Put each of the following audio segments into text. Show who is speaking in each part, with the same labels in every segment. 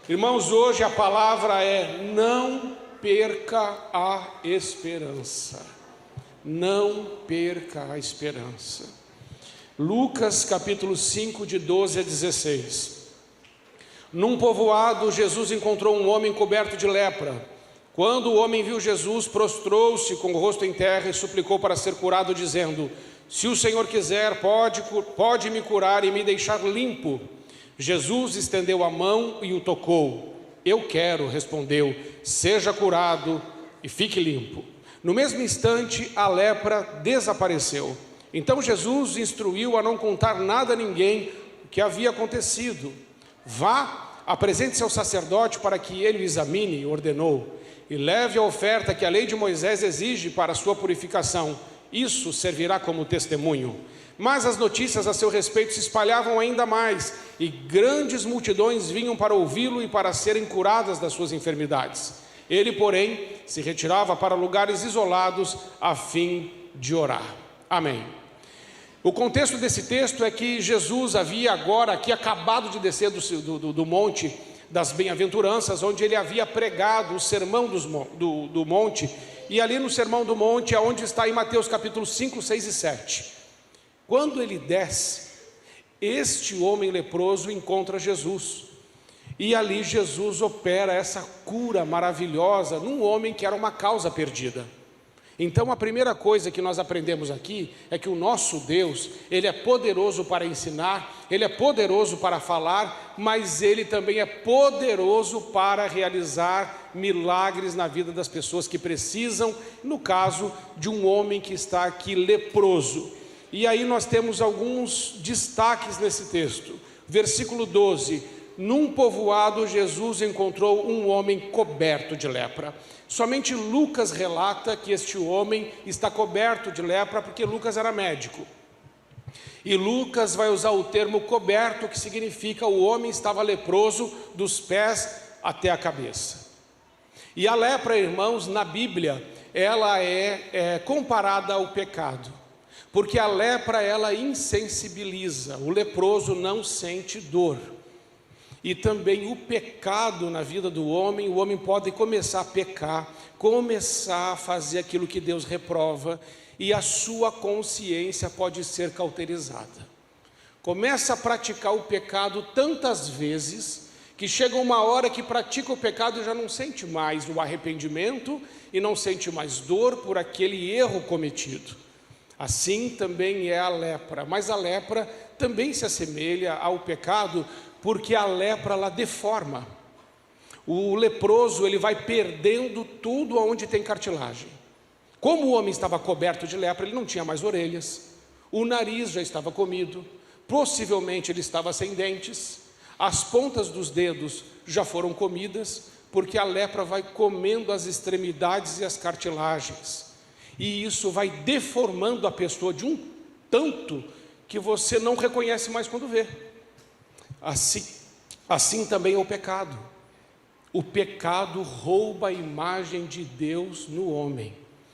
Speaker 1: Irmãos, hoje a palavra é: não perca a esperança. Não perca a esperança. Lucas capítulo 5, de 12 a 16. Num povoado, Jesus encontrou um homem coberto de lepra. Quando o homem viu Jesus, prostrou-se com o rosto em terra e suplicou para ser curado, dizendo: se o Senhor quiser, pode me curar e me deixar limpo. Jesus estendeu a mão e o tocou. Eu quero, respondeu, seja curado e fique limpo. No mesmo instante, a lepra desapareceu. Então Jesus instruiu a não contar nada a ninguém o que havia acontecido. Vá, apresente-se ao sacerdote para que ele o examine, ordenou, e leve a oferta que a lei de Moisés exige para a sua purificação. Isso servirá como testemunho. Mas as notícias a seu respeito se espalhavam ainda mais, e grandes multidões vinham para ouvi-lo e para serem curadas das suas enfermidades. Ele, porém, se retirava para lugares isolados a fim de orar. Amém. O contexto desse texto é que Jesus havia agora aqui acabado de descer do monte das bem-aventuranças, onde ele havia pregado o sermão do monte, e ali no sermão do monte é onde está em Mateus capítulo 5, 6 e 7. Quando ele desce, este homem leproso encontra Jesus, e ali Jesus opera essa cura maravilhosa num homem que era uma causa perdida. Então a primeira coisa que nós aprendemos aqui é que o nosso Deus, Ele é poderoso para ensinar, Ele é poderoso para falar, mas Ele também é poderoso para realizar milagres na vida das pessoas que precisam, no caso de um homem que está aqui leproso. E aí nós temos alguns destaques nesse texto. Versículo 12: num povoado Jesus encontrou um homem coberto de lepra. Somente Lucas relata que este homem está coberto de lepra porque Lucas era médico. E Lucas vai usar o termo coberto, que significa o homem estava leproso dos pés até a cabeça. E a lepra, irmãos, na Bíblia, ela é comparada ao pecado. Porque a lepra, ela insensibiliza, o leproso não sente dor. E também o pecado na vida do homem, o homem pode começar a pecar, começar a fazer aquilo que Deus reprova, e a sua consciência pode ser cauterizada. Começa a praticar o pecado tantas vezes, que chega uma hora que pratica o pecado e já não sente mais o arrependimento, e não sente mais dor por aquele erro cometido. Assim também é a lepra, mas a lepra também se assemelha ao pecado, porque a lepra ela deforma. O leproso ele vai perdendo tudo onde tem cartilagem. Como o homem estava coberto de lepra, ele não tinha mais orelhas, o nariz já estava comido, possivelmente ele estava sem dentes, as pontas dos dedos já foram comidas, porque a lepra vai comendo as extremidades e as cartilagens. E isso vai deformando a pessoa de um tanto que você não reconhece mais quando vê. Assim também é o pecado. O pecado rouba a imagem de Deus no homem.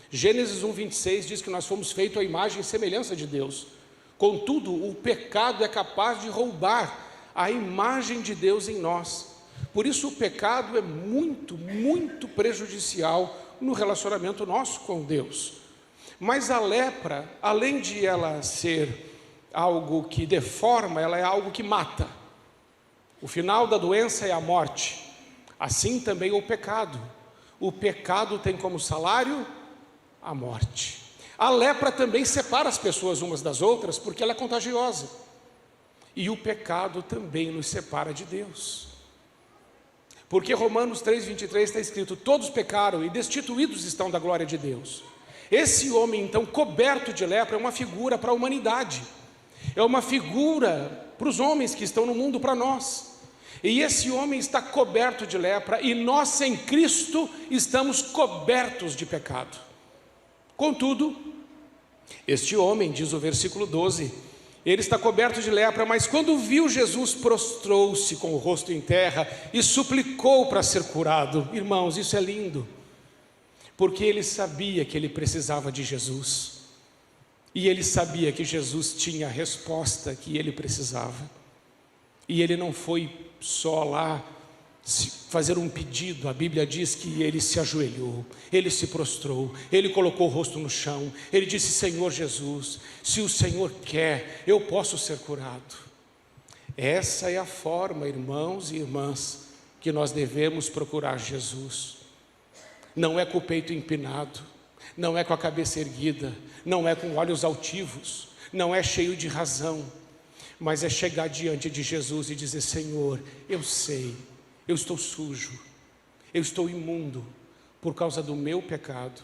Speaker 1: Gênesis 1:26 diz que nós fomos feitos à imagem e semelhança de Deus. Contudo, o pecado é capaz de roubar a imagem de Deus em nós. Por isso o pecado é muito, muito prejudicial no relacionamento nosso com Deus. Mas a lepra, além de ela ser algo que deforma, ela é algo que mata. O final da doença é a morte. Assim também o pecado. O pecado tem como salário a morte. A lepra também separa as pessoas umas das outras, porque ela é contagiosa. E o pecado também nos separa de Deus. Porque Romanos 3:23 está escrito: todos pecaram e destituídos estão da glória de Deus. Esse homem então coberto de lepra é uma figura para a humanidade, é uma figura para os homens que estão no mundo, para nós. E esse homem está coberto de lepra, e nós sem Cristo estamos cobertos de pecado. Contudo, este homem, diz o versículo 12, ele está coberto de lepra, mas quando viu Jesus, prostrou-se com o rosto em terra e suplicou para ser curado. Irmãos, isso é lindo, porque ele sabia que ele precisava de Jesus, e ele sabia que Jesus tinha a resposta que ele precisava. E ele não foi só lá fazer um pedido. A Bíblia diz que ele se ajoelhou, ele se prostrou, ele colocou o rosto no chão, ele disse: Senhor Jesus, se o Senhor quer, eu posso ser curado. Essa é a forma, irmãos e irmãs, que nós devemos procurar Jesus. Não é com o peito empinado, não é com a cabeça erguida, não é com olhos altivos, não é cheio de razão, mas é chegar diante de Jesus e dizer: Senhor, eu sei, eu estou sujo, eu estou imundo por causa do meu pecado,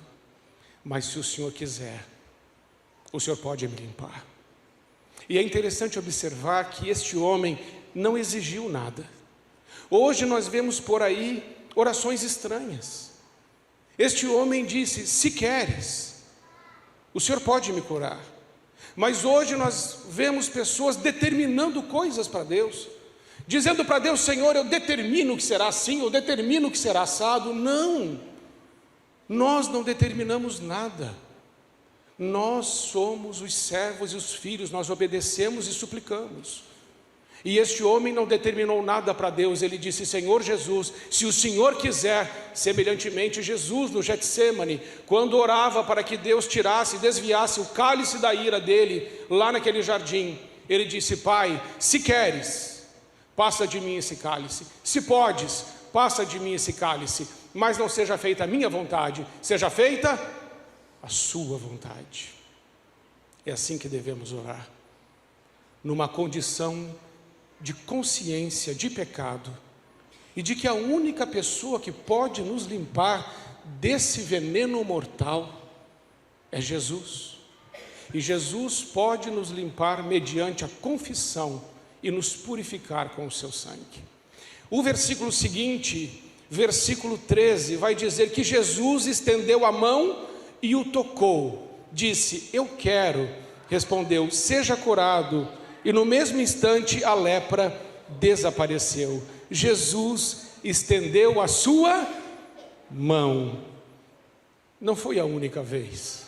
Speaker 1: mas se o Senhor quiser, o Senhor pode me limpar. E é interessante observar que este homem não exigiu nada. Hoje nós vemos por aí orações estranhas. Este homem disse: se queres, o Senhor pode me curar. Mas hoje nós vemos pessoas determinando coisas para Deus, dizendo para Deus: Senhor, eu determino que será assim, eu determino que será assado. Não, nós não determinamos nada. Nós somos os servos e os filhos, nós obedecemos e suplicamos. E este homem não determinou nada para Deus, ele disse: Senhor Jesus, se o Senhor quiser. Semelhantemente Jesus no Getsêmani, quando orava para que Deus tirasse, desviasse o cálice da ira dele, lá naquele jardim, ele disse: Pai, se queres, passa de mim esse cálice. Se podes, passa de mim esse cálice, mas não seja feita a minha vontade, seja feita a sua vontade. É assim que devemos orar, numa condição de consciência de pecado, e de que a única pessoa que pode nos limpar desse veneno mortal é Jesus. E Jesus pode nos limpar mediante a confissão e nos purificar com o seu sangue. O versículo seguinte, versículo 13, vai dizer que Jesus estendeu a mão e o tocou, disse: eu quero. Respondeu: seja curado. E no mesmo instante a lepra desapareceu. Jesus estendeu a sua mão. Não foi a única vez.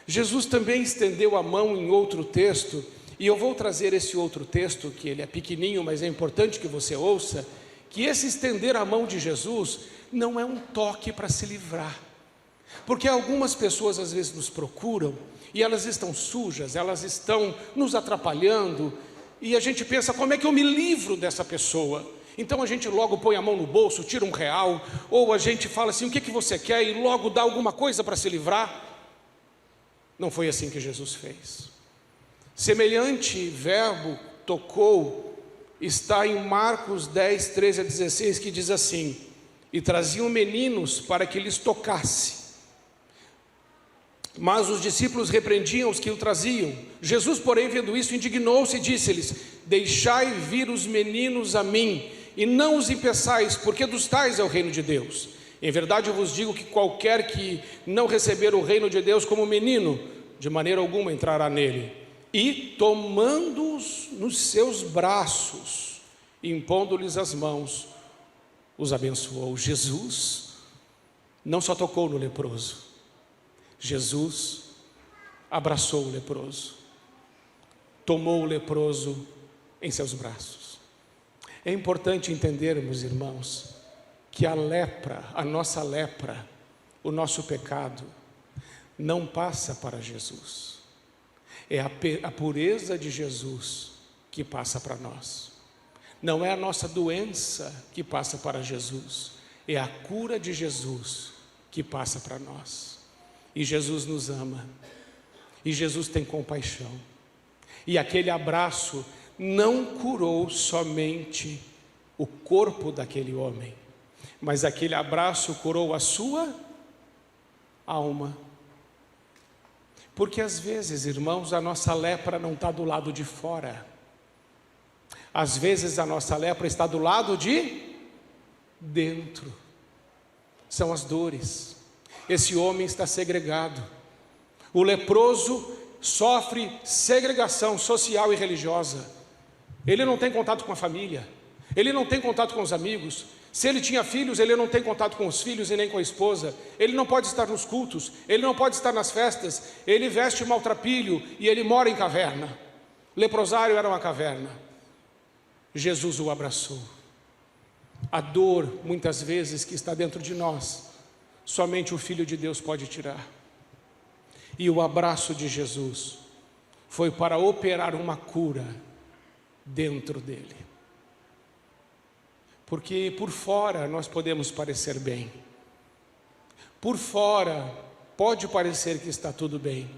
Speaker 1: Jesus também estendeu a mão em outro texto, e eu vou trazer esse outro texto, que ele é pequenininho, mas é importante que você ouça, que esse estender a mão de Jesus não é um toque para se livrar. Porque algumas pessoas às vezes nos procuram, e elas estão sujas, elas estão nos atrapalhando, e a gente pensa: como é que eu me livro dessa pessoa? Então a gente logo põe a mão no bolso, tira R$1, ou a gente fala assim: o que você quer? E logo dá alguma coisa para se livrar. Não foi assim que Jesus fez. Semelhante verbo, tocou, está em Marcos 10, 13 a 16, que diz assim: e traziam meninos para que lhes tocasse. Mas os discípulos repreendiam os que o traziam. Jesus, porém, vendo isso, indignou-se e disse-lhes: deixai vir os meninos a mim, e não os impeçais, porque dos tais é o reino de Deus. Em verdade eu vos digo que qualquer que não receber o reino de Deus como menino, de maneira alguma entrará nele. E tomando-os nos seus braços, impondo-lhes as mãos, os abençoou. Jesus não só tocou no leproso, Jesus abraçou o leproso, tomou o leproso em seus braços. É importante entendermos, irmãos, que a lepra, a nossa lepra, o nosso pecado, não passa para Jesus. É a pureza de Jesus que passa para nós. Não é a nossa doença que passa para Jesus, é a cura de Jesus que passa para nós. E Jesus nos ama, e Jesus tem compaixão, e aquele abraço não curou somente o corpo daquele homem, mas aquele abraço curou a sua alma. Porque às vezes, irmãos, a nossa lepra não está do lado de fora, às vezes a nossa lepra está do lado de dentro, são as dores. Esse homem está segregado. O leproso sofre segregação social e religiosa. Ele não tem contato com a família, ele não tem contato com os amigos. Se ele tinha filhos, ele não tem contato com os filhos e nem com a esposa. Ele não pode estar nos cultos, ele não pode estar nas festas. Ele veste maltrapilho e ele mora em caverna. Leprosário era uma caverna. Jesus o abraçou. A dor, muitas vezes, que está dentro de nós, somente o Filho de Deus pode tirar. E o abraço de Jesus foi para operar uma cura dentro dele. Porque por fora nós podemos parecer bem. Por fora pode parecer que está tudo bem.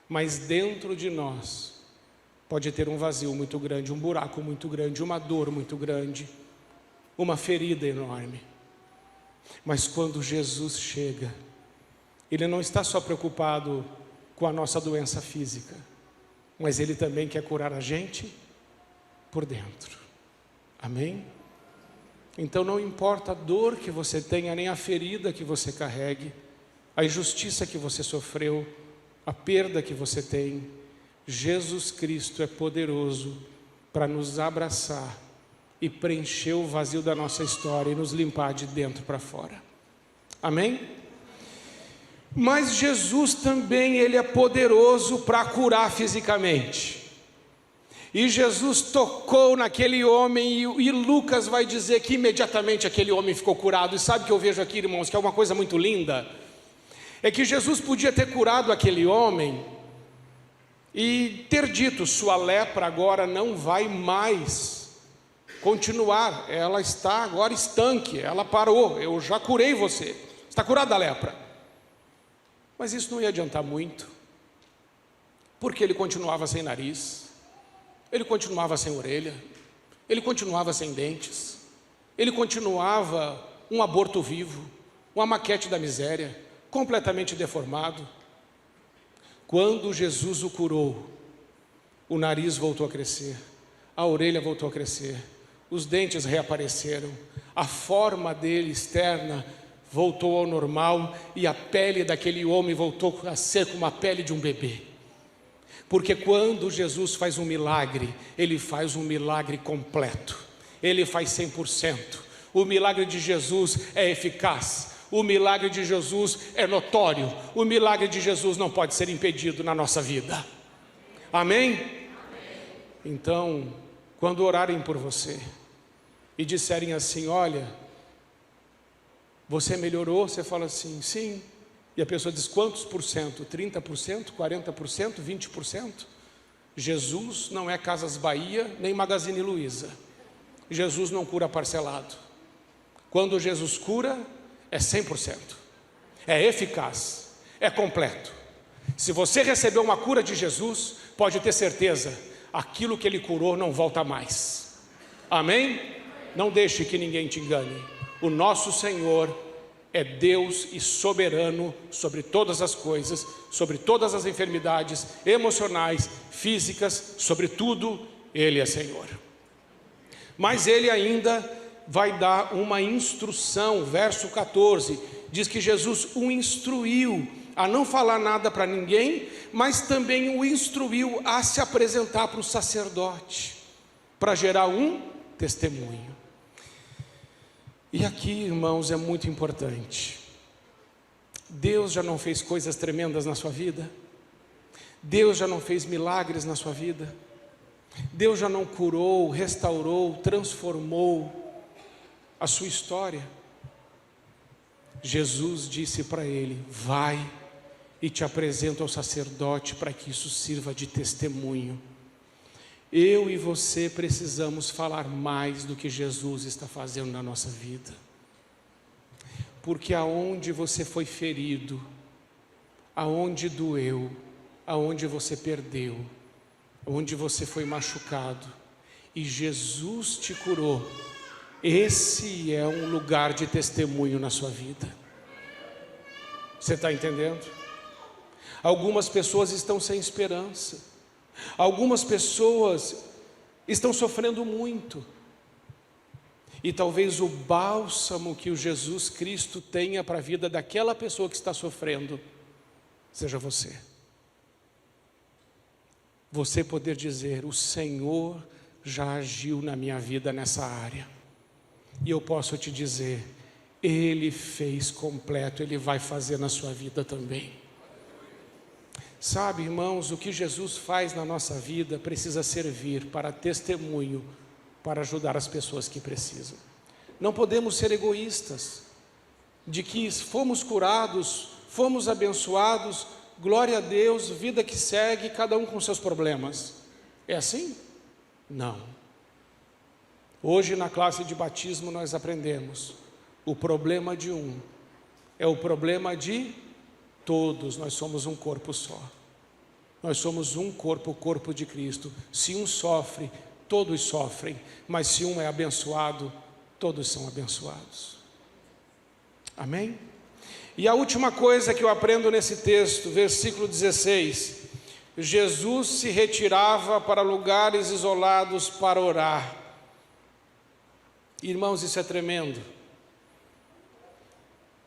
Speaker 1: Mas dentro de nós pode ter um vazio muito grande, um buraco muito grande, uma dor muito grande, uma ferida enorme. Mas quando Jesus chega, Ele não está só preocupado com a nossa doença física, mas Ele também quer curar a gente por dentro. Amém? Então não importa a dor que você tenha, nem a ferida que você carregue, a injustiça que você sofreu, a perda que você tem, Jesus Cristo é poderoso para nos abraçar e preencher o vazio da nossa história e nos limpar de dentro para fora. Amém? Mas Jesus também, Ele é poderoso para curar fisicamente. E Jesus tocou naquele homem e Lucas vai dizer que imediatamente aquele homem ficou curado. E sabe o que eu vejo aqui, irmãos, que é uma coisa muito linda? É que Jesus podia ter curado aquele homem e ter dito: sua lepra agora não vai mais continuar, ela está agora estanque, ela parou, eu já curei você, está curada da lepra. Mas isso não ia adiantar muito, porque ele continuava sem nariz, ele continuava sem orelha, ele continuava sem dentes, ele continuava um aborto vivo, uma maquete da miséria, completamente deformado. Quando Jesus o curou, o nariz voltou a crescer, a orelha voltou a crescer, os dentes reapareceram, a forma dele externa voltou ao normal e a pele daquele homem voltou a ser como a pele de um bebê. Porque quando Jesus faz um milagre, Ele faz um milagre completo, Ele faz 100%. O milagre de Jesus é eficaz, o milagre de Jesus é notório, o milagre de Jesus não pode ser impedido na nossa vida. Amém? Então, quando orarem por você e disserem assim: olha, você melhorou, você fala assim: sim. E a pessoa diz: quantos por cento? 30%, 40%, 20%? Jesus não é Casas Bahia, nem Magazine Luiza. Jesus não cura parcelado. Quando Jesus cura, é 100%. É eficaz, é completo. Se você recebeu uma cura de Jesus, pode ter certeza, aquilo que Ele curou não volta mais. Amém? Não deixe que ninguém te engane. O nosso Senhor é Deus e soberano sobre todas as coisas, sobre todas as enfermidades emocionais, físicas, sobre tudo, Ele é Senhor. Mas Ele ainda vai dar uma instrução, verso 14, diz que Jesus o instruiu a não falar nada para ninguém, mas também o instruiu a se apresentar para o sacerdote, para gerar um testemunho. E aqui, irmãos, é muito importante. Deus já não fez coisas tremendas na sua vida? Deus já não fez milagres na sua vida? Deus já não curou, restaurou, transformou a sua história? Jesus disse para ele: vai e te apresento ao sacerdote para que isso sirva de testemunho. Eu e você precisamos falar mais do que Jesus está fazendo na nossa vida. Porque aonde você foi ferido, aonde doeu, aonde você perdeu, onde você foi machucado, e Jesus te curou, esse é um lugar de testemunho na sua vida. Você está entendendo? Algumas pessoas estão sem esperança. Algumas pessoas estão sofrendo muito. E talvez o bálsamo que o Jesus Cristo tenha para a vida daquela pessoa que está sofrendo seja você. Você poder dizer: o Senhor já agiu na minha vida nessa área. E eu posso te dizer, Ele fez completo, Ele vai fazer na sua vida também. Sabe, irmãos, o que Jesus faz na nossa vida precisa servir para testemunho para ajudar as pessoas que precisam. Não podemos ser egoístas, de que fomos curados, fomos abençoados, glória a Deus, vida que segue, cada um com seus problemas. É assim? Não. Hoje na classe de batismo nós aprendemos, o problema de um é o problema de todos, nós somos um corpo só. Nós somos um corpo, o corpo de Cristo. Se um sofre, todos sofrem, mas se um é abençoado, todos são abençoados. Amém? E a última coisa que eu aprendo nesse texto, versículo 16, Jesus se retirava para lugares isolados para orar. Irmãos, isso é tremendo.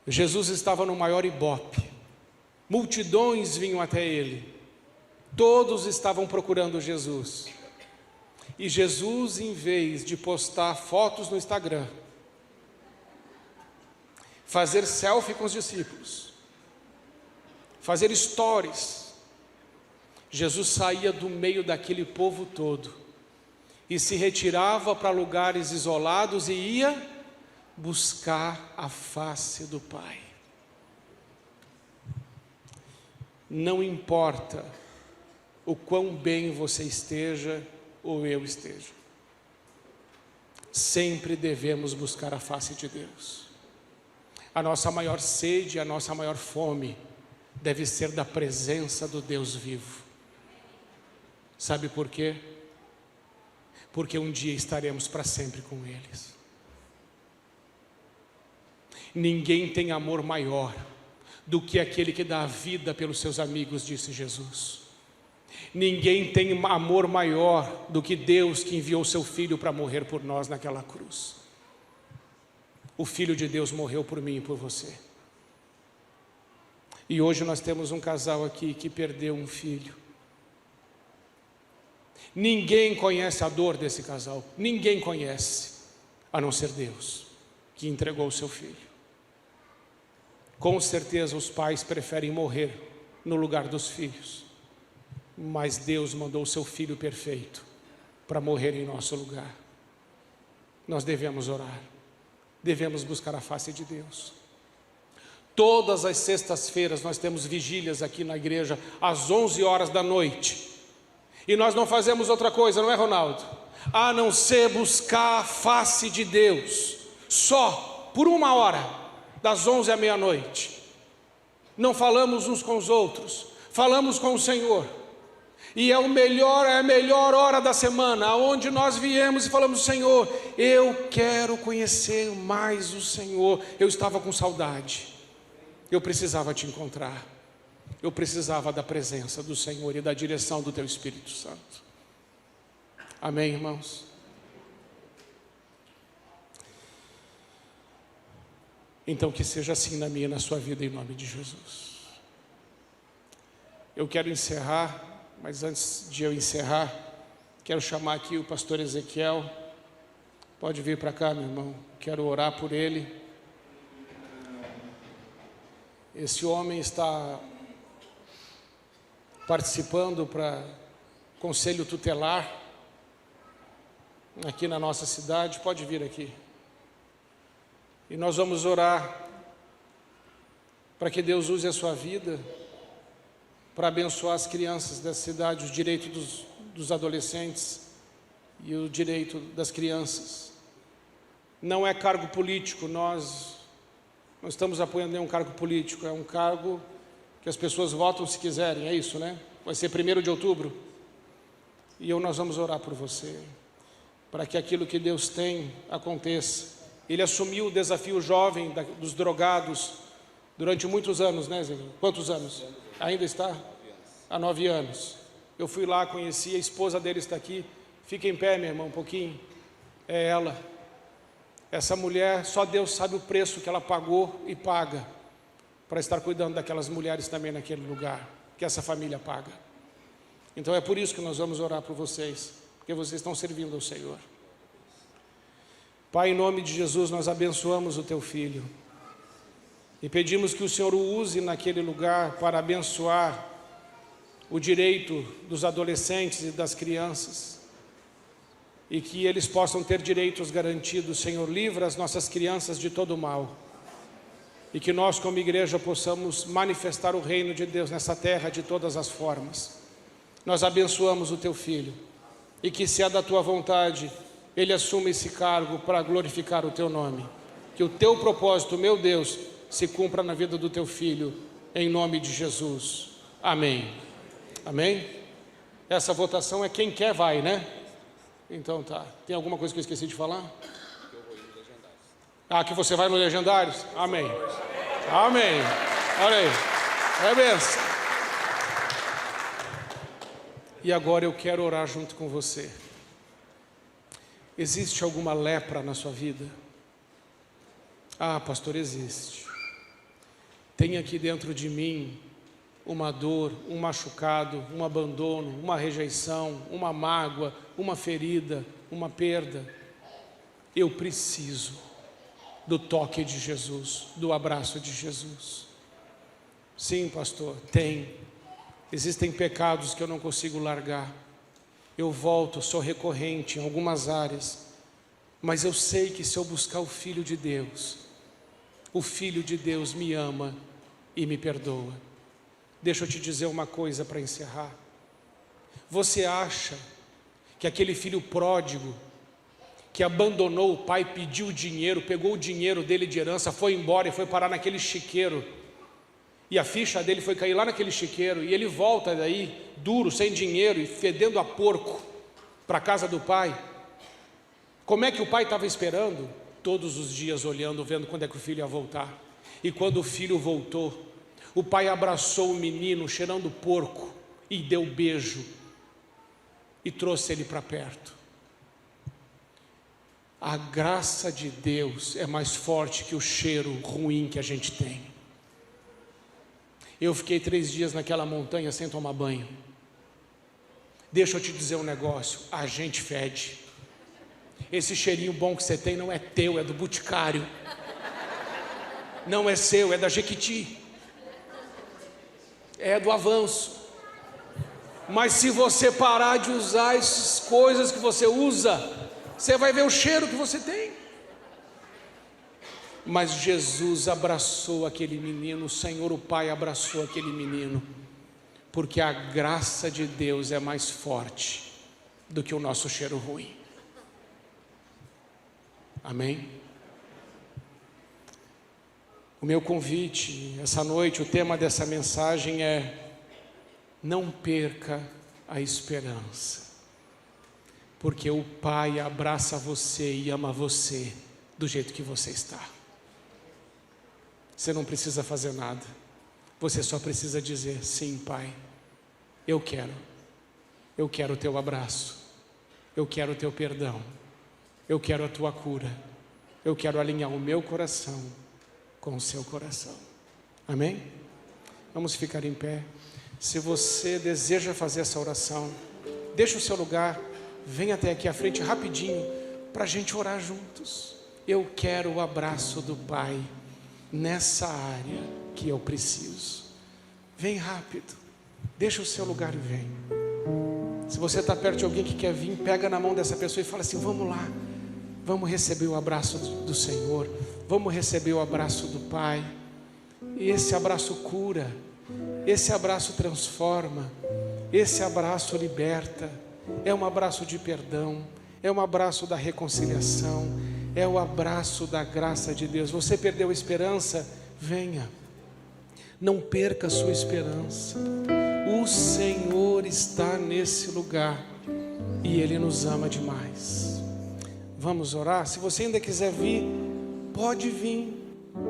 Speaker 1: Jesus estava no maior ibope, multidões vinham até ele, todos estavam procurando Jesus, e Jesus, em vez de postar fotos no Instagram, fazer selfie com os discípulos, fazer stories, Jesus saía do meio daquele povo todo, e se retirava para lugares isolados e ia buscar a face do Pai. Não importa o quão bem você esteja ou eu esteja, sempre devemos buscar a face de Deus. A nossa maior sede, a nossa maior fome deve ser da presença do Deus vivo. Sabe por quê? Porque um dia estaremos para sempre com eles. Ninguém tem amor maior do que aquele que dá a vida pelos seus amigos, disse Jesus. Ninguém tem amor maior do que Deus, que enviou seu Filho para morrer por nós naquela cruz. O Filho de Deus morreu por mim e por você. E hoje nós temos um casal aqui que perdeu um filho. Ninguém conhece a dor desse casal, ninguém conhece, a não ser Deus, que entregou o seu filho. Com certeza os pais preferem morrer no lugar dos filhos, mas Deus mandou o seu Filho perfeito para morrer em nosso lugar. Nós devemos orar, devemos buscar a face de Deus. Todas as sextas-feiras nós temos vigílias aqui na igreja, às 11 horas da noite, e nós não fazemos outra coisa, não é, Ronaldo? A não ser buscar a face de Deus, só por 1 hora, das 11 à meia-noite. Não falamos uns com os outros, falamos com o Senhor. E é a melhor hora da semana, onde nós viemos e falamos: Senhor, eu quero conhecer mais o Senhor. Eu estava com saudade, eu precisava te encontrar, eu precisava da presença do Senhor e da direção do teu Espírito Santo. Amém, irmãos? Então que seja assim na minha e na sua vida, em nome de Jesus. Eu quero encerrar, mas antes de eu encerrar, quero chamar aqui o pastor Ezequiel. Pode vir para cá, meu irmão, quero orar por ele. Esse homem está participando para conselho tutelar aqui na nossa cidade. Pode vir aqui. E nós vamos orar para que Deus use a sua vida para abençoar as crianças dessa cidade, os direitos dos adolescentes e o direito das crianças. Não é cargo político, nós não estamos apoiando nenhum cargo político, é um cargo que as pessoas votam se quiserem, é isso, né? Vai ser 1º de outubro, e nós vamos orar por você, para que aquilo que Deus tem aconteça. Ele assumiu o desafio jovem dos drogados durante muitos anos, né, Zé? Quantos anos? Ainda está? Há 9 anos. Eu fui lá, conheci, a esposa dele está aqui. Fica em pé, meu irmão, um pouquinho. É ela. Essa mulher, só Deus sabe o preço que ela pagou e paga para estar cuidando daquelas mulheres também naquele lugar, que essa família paga. Então é por isso que nós vamos orar por vocês, porque vocês estão servindo ao Senhor. Pai, em nome de Jesus, nós abençoamos o teu filho e pedimos que o Senhor o use naquele lugar para abençoar o direito dos adolescentes e das crianças. e que eles possam ter direitos garantidos. Senhor, livra as nossas crianças de todo mal, e que nós como igreja possamos manifestar o reino de Deus nessa terra de todas as formas. Nós abençoamos o teu filho, e que, se é da tua vontade, ele assuma esse cargo para glorificar o teu nome. Que o teu propósito, meu Deus, se cumpra na vida do teu filho, em nome de Jesus. Amém. Amém? Essa votação é quem quer vai, né? Então tá. Tem alguma coisa que eu esqueci de falar? Eu vou ir no Legendários. Ah, que você vai no Legendários? Amém. Amém. Olha aí. É benção. E agora eu quero orar junto com você. Existe alguma lepra na sua vida? Ah, pastor, existe. Tem aqui dentro de mim uma dor, um machucado, um abandono, uma rejeição, uma mágoa, uma ferida, uma perda. Eu preciso do toque de Jesus, do abraço de Jesus. Sim, pastor, tem. Existem pecados que eu não consigo largar. Eu volto, sou recorrente em algumas áreas, mas eu sei que se eu buscar o Filho de Deus, o Filho de Deus me ama e me perdoa. Deixa eu te dizer uma coisa para encerrar. Você acha que aquele filho pródigo, que abandonou o pai, pediu dinheiro, pegou o dinheiro dele de herança, foi embora e foi parar naquele chiqueiro, e a ficha dele foi cair lá naquele chiqueiro, e ele volta daí, duro, sem dinheiro e fedendo a porco, para a casa do pai? Como é que o pai estava esperando? Todos os dias olhando, vendo quando é que o filho ia voltar. E quando o filho voltou, o pai abraçou o menino cheirando porco e deu beijo e trouxe ele para perto. A graça de Deus é mais forte que o cheiro ruim que a gente tem. Eu fiquei 3 dias naquela montanha sem tomar banho. Deixa eu te dizer um negócio, a gente fede. Esse cheirinho bom que você tem não é teu, é do boticário. Não é seu, é da Jequiti. É do Avanço. Mas se você parar de usar essas coisas que você usa, você vai ver o cheiro que você tem. Mas Jesus abraçou aquele menino, o Senhor, o Pai, abraçou aquele menino, porque a graça de Deus é mais forte do que o nosso cheiro ruim. Amém? O meu convite essa noite, o tema dessa mensagem é: não perca a esperança, porque o Pai abraça você e ama você do jeito que você está. Você não precisa fazer nada, você só precisa dizer: sim, Pai, eu quero o teu abraço, eu quero o teu perdão, eu quero a tua cura, eu quero alinhar o meu coração com o seu coração. Amém? Vamos ficar em pé. Se você deseja fazer essa oração, deixa o seu lugar, vem até aqui à frente rapidinho, para a gente orar juntos. Eu quero o abraço do Pai nessa área que eu preciso. Vem rápido, deixa o seu lugar e vem. Se você está perto de alguém que quer vir, pega na mão dessa pessoa e fala assim: vamos lá, vamos receber o abraço do Senhor, vamos receber o abraço do Pai. E esse abraço cura, esse abraço transforma, esse abraço liberta, é um abraço de perdão, é um abraço da reconciliação, é o abraço da graça de Deus. Você perdeu a esperança? Venha, não perca a sua esperança. O Senhor está nesse lugar e Ele nos ama demais. Vamos orar? Se você ainda quiser vir, pode vir,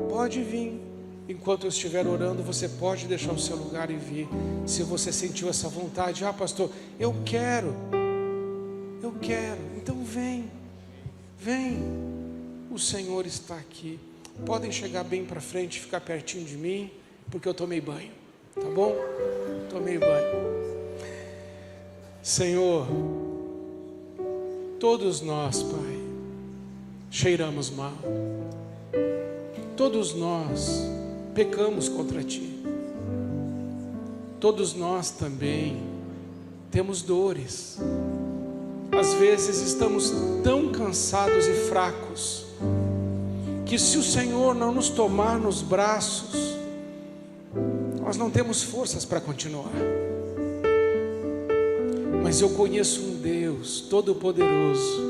Speaker 1: pode vir. Enquanto eu estiver orando, você pode deixar o seu lugar e vir. Se você sentiu essa vontade: ah, pastor, eu quero, então vem, o Senhor está aqui. Podem chegar bem para frente, ficar pertinho de mim, porque eu tomei banho, tá bom? Tomei banho. Senhor, todos nós, Pai, cheiramos mal, todos nós pecamos contra Ti, todos nós também temos dores. às vezes estamos tão cansados e fracos, que se o Senhor não nos tomar nos braços, nós não temos forças para continuar. Mas eu conheço um Deus Todo-Poderoso,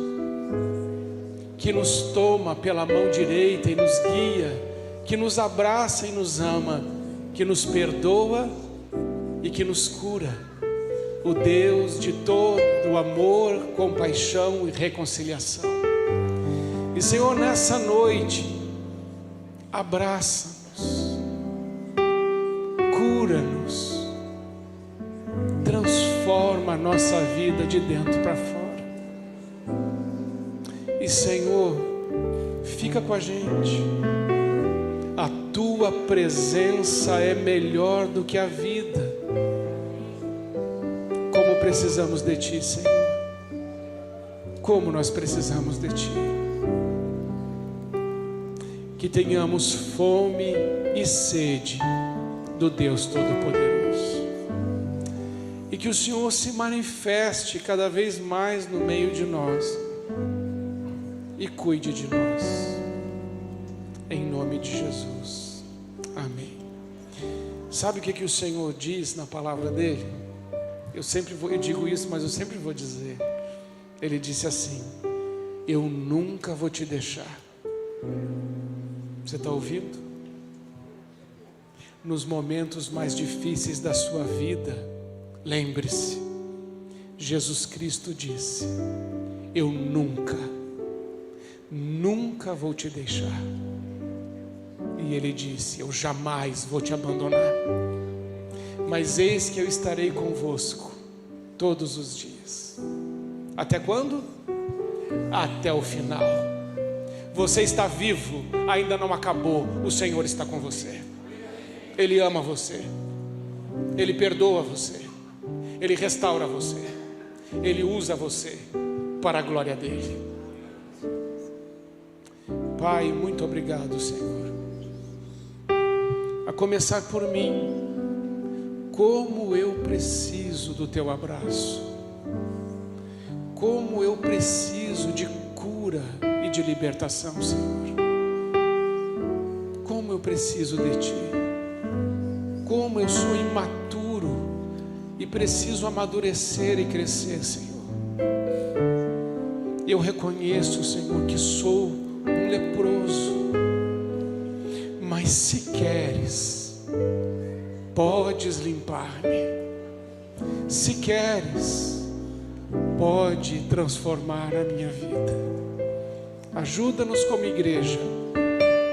Speaker 1: que nos toma pela mão direita e nos guia, que nos abraça e nos ama, que nos perdoa e que nos cura. O Deus de todo amor, compaixão e reconciliação. E Senhor, nessa noite, abraça-nos, cura-nos, transforma a nossa vida de dentro para fora. E Senhor, fica com a gente. A tua presença é melhor do que a vida. Como precisamos de ti, Senhor. Como nós precisamos de ti. Que tenhamos fome e sede do Deus Todo-Poderoso. E que o Senhor se manifeste cada vez mais no meio de nós. E cuide de nós. Em nome de Jesus. Amém. Sabe o que o Senhor diz na palavra dele? Eu digo isso, mas eu sempre vou dizer. Ele disse assim: eu nunca vou te deixar. Você está ouvindo? Nos momentos mais difíceis da sua vida, lembre-se, Jesus Cristo disse: eu nunca vou te deixar. E ele disse: eu jamais vou te abandonar, mas eis que eu estarei convosco todos os dias. Até quando? Até o final. Você está vivo, ainda não acabou. O Senhor está com você. Ele ama você, Ele perdoa você, Ele restaura você, Ele usa você para a glória dEle. Pai, muito obrigado, Senhor. A começar por mim, como eu preciso do teu abraço, como eu preciso de cura e de libertação, Senhor. Como eu preciso de ti, como eu sou imaturo e preciso amadurecer e crescer, Senhor. Eu reconheço, Senhor, que sou um leproso, mas se queres, podes limpar-me. Se queres, pode transformar a minha vida. Ajuda-nos como igreja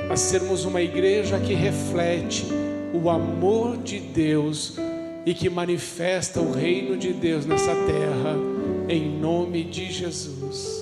Speaker 1: a sermos uma igreja que reflete o amor de Deus e que manifesta o reino de Deus nessa terra, em nome de Jesus.